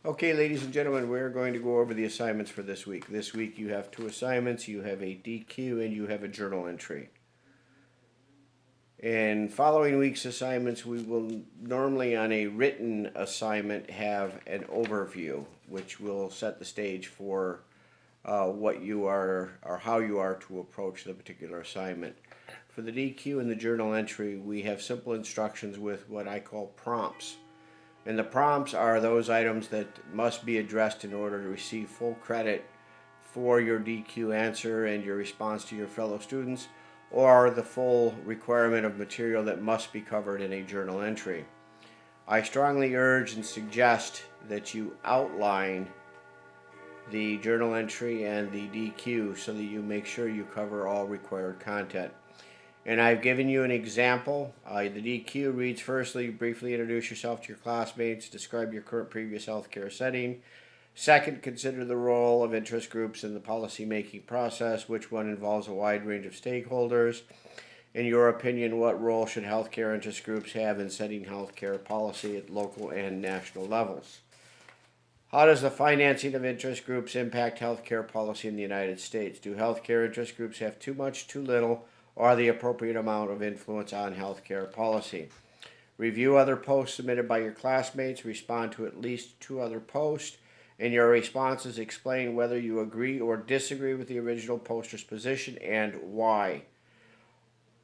Okay, ladies and gentlemen, we're going to go over the assignments for this week. This week you have two assignments. You have a DQ and you have a journal entry. In following week's assignments, we will normally on a written assignment have an overview, which will set the stage for what you are or how you are to approach the particular assignment. For the DQ and the journal entry, we have simple instructions with what I call prompts. And the prompts are those items that must be addressed in order to receive full credit for your DQ answer and your response to your fellow students, or the full requirement of material that must be covered in a journal entry. I strongly urge and suggest that you outline the journal entry and the DQ so that you make sure you cover all required content. And I've given you an example. The DQ reads, firstly, briefly introduce yourself to your classmates, describe your current previous healthcare setting. Second, consider the role of interest groups in the policy-making process, which one involves a wide range of stakeholders. In your opinion, what role should healthcare interest groups have in setting healthcare policy at local and national levels? How does the financing of interest groups impact healthcare policy in the United States? Do healthcare interest groups have too much, too little, or the appropriate amount of influence on healthcare policy? Review other posts submitted by your classmates. Respond to at least two other posts. In your responses, explain whether you agree or disagree with the original poster's position and why.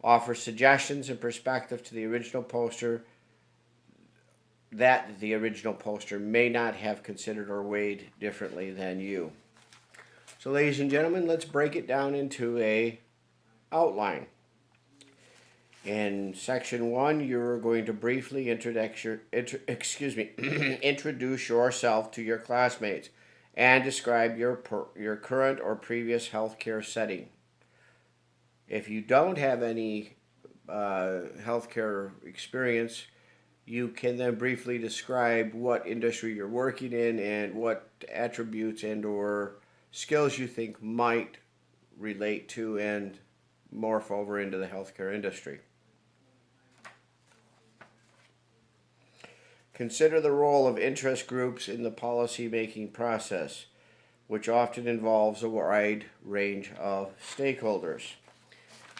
Offer suggestions and perspective to the original poster that the original poster may not have considered or weighed differently than you. So, ladies and gentlemen, let's break it down into a outline. In section 1, you're going to briefly introduce yourself to your classmates and describe your current or previous healthcare setting. If you don't have any healthcare experience, you can then briefly describe what industry you're working in and what attributes and or skills you think might relate to and morph over into the healthcare industry. Consider the role of interest groups in the policy-making process, which often involves a wide range of stakeholders.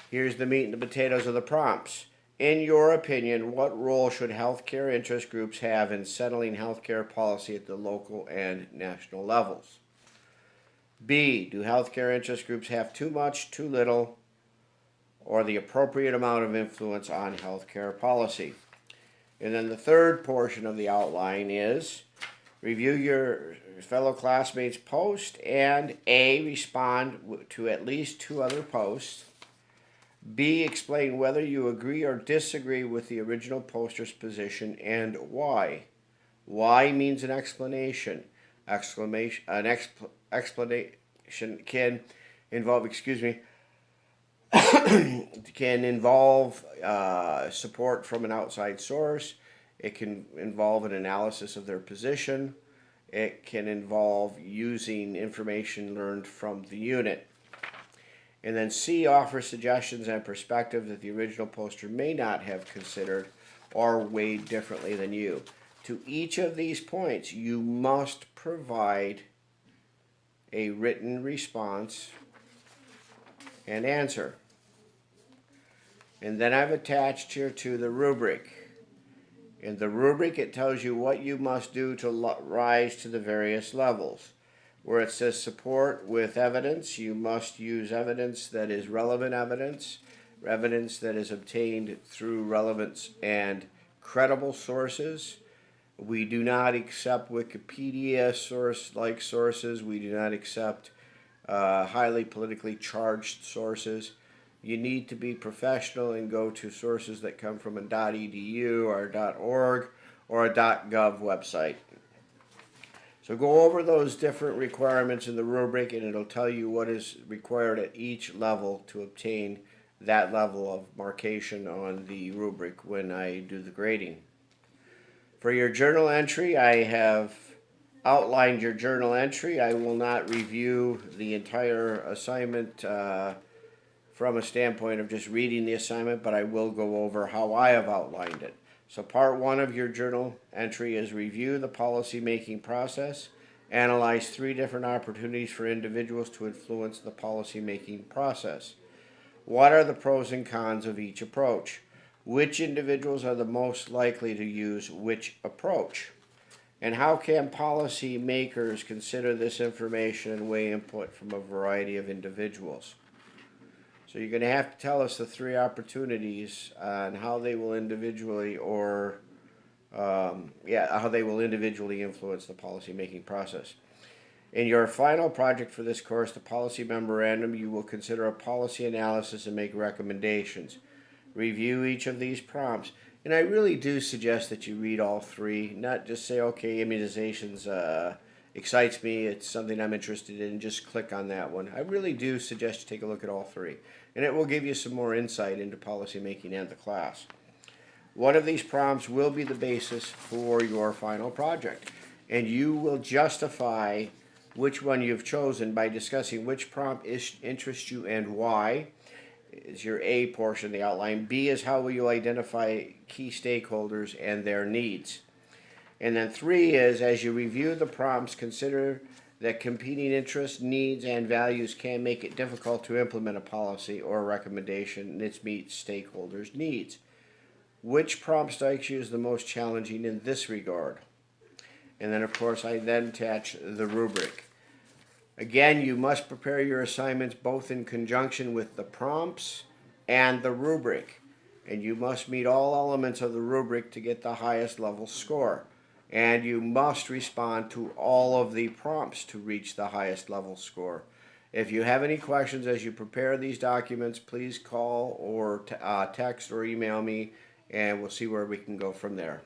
Here's the meat and the potatoes of the prompts. In your opinion, what role should healthcare interest groups have in settling healthcare policy at the local and national levels? B, do healthcare interest groups have too much, too little, or the appropriate amount of influence on healthcare policy? And then the third portion of the outline is review your fellow classmates' post and A, respond to at least two other posts. B, explain whether you agree or disagree with the original poster's position and why. Why means an explanation. Explanation can involve, can involve support from an outside source. It can involve an analysis of their position. It can involve using information learned from the unit. And then C, offers suggestions and perspective that the original poster may not have considered or weighed differently than you. To each of these points, you must provide a written response and answer. And then I've attached here to the rubric. In the rubric, it tells you what you must do to rise to the various levels. Where it says support with evidence, you must use evidence that is relevant evidence that is obtained through relevant and credible sources. We do not accept Wikipedia source-like sources. We do not accept highly politically charged sources. You need to be professional and go to sources that come from a .edu or .org or a .gov website. So go over those different requirements in the rubric and it'll tell you what is required at each level to obtain that level of marcation on the rubric when I do the grading. For your journal entry, I have outlined your journal entry. I will not review the entire assignment from a standpoint of just reading the assignment, but I will go over how I have outlined it. So part one of your journal entry is review the policy making process. Analyze 3 different opportunities for individuals to influence the policy making process. What are the pros and cons of each approach? Which individuals are the most likely to use which approach? And how can policy makers consider this information and weigh input from a variety of individuals? So you're going to have to tell us the 3 opportunities on how they will individually how they will individually influence the policy-making process. In your final project for this course, the policy memorandum, you will consider a policy analysis and make recommendations. Review each of these prompts. And I really do suggest that you read all 3, not just say, okay, immunizations excites me, it's something I'm interested in, just click on that one. I really do suggest you take a look at all 3. And it will give you some more insight into policy making and the class. One of these prompts will be the basis for your final project. And you will justify which one you've chosen by discussing which prompt interests you and why. Is your A portion of the outline. B is how will you identify key stakeholders and their needs. And then 3 is, as you review the prompts, consider that competing interests, needs, and values can make it difficult to implement a policy or a recommendation that meets stakeholders' needs. Which prompt strikes you as the most challenging in this regard? And then, of course, I then attach the rubric. Again, you must prepare your assignments both in conjunction with the prompts and the rubric. And you must meet all elements of the rubric to get the highest level score. And you must respond to all of the prompts to reach the highest level score. If you have any questions as you prepare these documents, please call or text or email me, and we'll see where we can go from there.